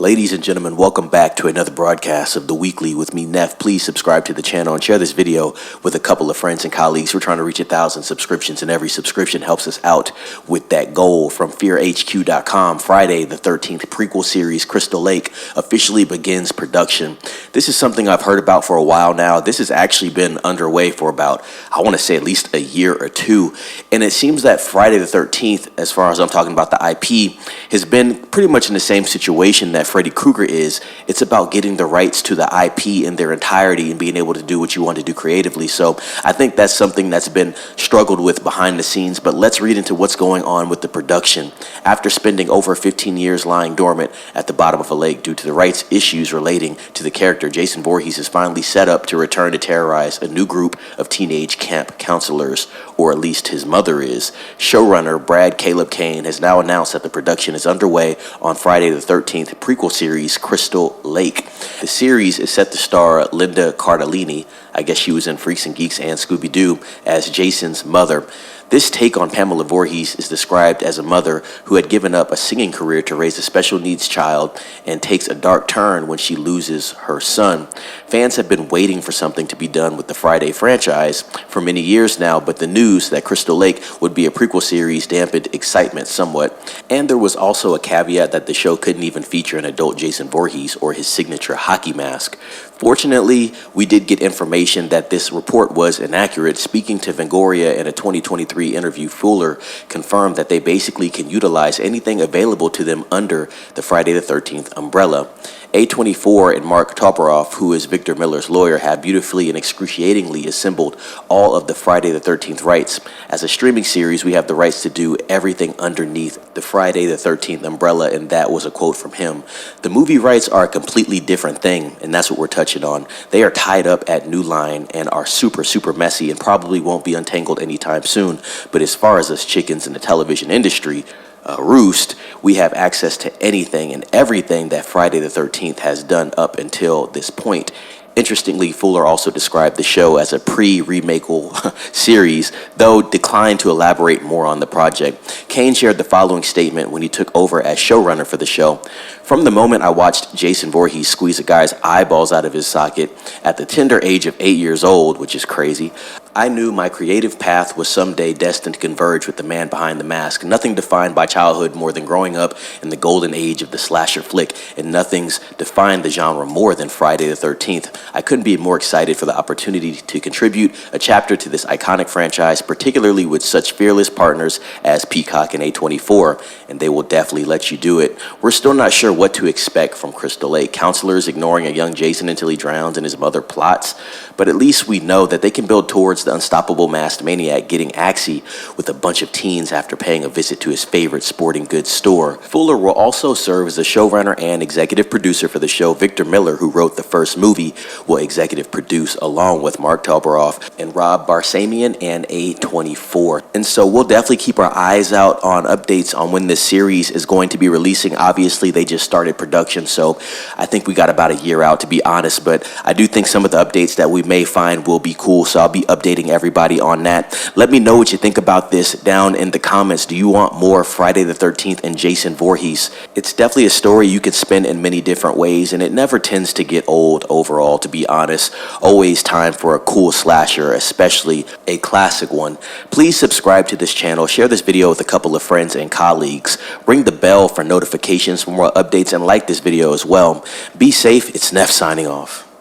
Ladies and gentlemen, welcome back to another broadcast of The Weekly with me, Neff. Please subscribe to the channel and share this video with a couple of friends and colleagues. We're trying to reach 1,000 subscriptions, and every subscription helps us out with that goal. From FearHQ.com, Friday the 13th prequel series, Crystal Lake, officially begins production. This is something I've heard about for a while now. This has actually been underway for about, I want to say, at least a year or two. And it seems that Friday the 13th, as far as I'm talking about the IP, has been pretty much in the same situation that Freddy Krueger is. It's about getting the rights to the IP in their entirety and being able to do what you want to do creatively. So I think that's something that's been struggled with behind the scenes, but let's read into what's going on with the production. After spending over 15 years lying dormant at the bottom of a lake due to the rights issues relating to the character, Jason Voorhees is finally set up to return to terrorize a new group of teenage camp counselors, or at least his mother is. Showrunner Brad Caleb Kane has now announced that the production is underway on Friday the 13th prequel series Crystal Lake. The series is set to star Linda Cardellini, I guess she was in Freaks and Geeks and Scooby-Doo, as Jason's mother. This take on Pamela Voorhees is described as a mother who had given up a singing career to raise a special needs child and takes a dark turn when she loses her son. Fans have been waiting for something to be done with the Friday franchise for many years now, but the news that Crystal Lake would be a prequel series dampened excitement somewhat. And there was also a caveat that the show couldn't even feature an adult Jason Voorhees or his signature hockey mask. Fortunately, we did get information that this report was inaccurate. Speaking to Fangoria in a 2023 interview, Fuller confirmed that they basically can utilize anything available to them under the Friday the 13th umbrella. A24 and Mark Toporov, who is Victor Miller's lawyer, have beautifully and excruciatingly assembled all of the Friday the 13th rights. As a streaming series, we have the rights to do everything underneath the Friday the 13th umbrella, and that was a quote from him. The movie rights are a completely different thing, and that's what we're touching on. They are tied up at New Line and are super messy and probably won't be untangled anytime soon. But as far as us chickens in the television industry, roost, we have access to anything and everything that Friday the 13th has done up until this point. Interestingly, Fuller also described the show as a pre-remakeable series, though declined to elaborate more on the project. Kane shared the following statement when he took over as showrunner for the show. From the moment I watched Jason Voorhees squeeze a guy's eyeballs out of his socket at the tender age of 8 years old, which is crazy, I knew my creative path was someday destined to converge with the man behind the mask. Nothing defined my childhood more than growing up in the golden age of the slasher flick, and nothing's defined the genre more than Friday the 13th. I couldn't be more excited for the opportunity to contribute a chapter to this iconic franchise, particularly with such fearless partners as Peacock and A24, and they will definitely let you do it. We're still not sure what to expect from Crystal Lake. Counselors ignoring a young Jason until he drowns and his mother plots, but at least we know that they can build towards the unstoppable masked maniac getting axy with a bunch of teens after paying a visit to his favorite sporting goods store. Fuller will also serve as the showrunner and executive producer for the show. Victor Miller, who wrote the first movie, will executive produce along with Mark Toporov and Rob Barsamian and A24. And so we'll definitely keep our eyes out on updates on when this series is going to be releasing. Obviously, they just started production, so I think we got about a year out, to be honest, but I do think some of the updates that we may find will be cool, so I'll be updating everybody on that. Let me know what you think about this down in the comments. Do you want more Friday the 13th and Jason Voorhees? It's definitely a story you could spin in many different ways, and it never tends to get old overall, to be honest. Always time for a cool slasher, especially a classic one. Please subscribe to this channel, share this video with a couple of friends and colleagues, ring the bell for notifications for more updates, and like this video as well. Be safe. It's Neff signing off.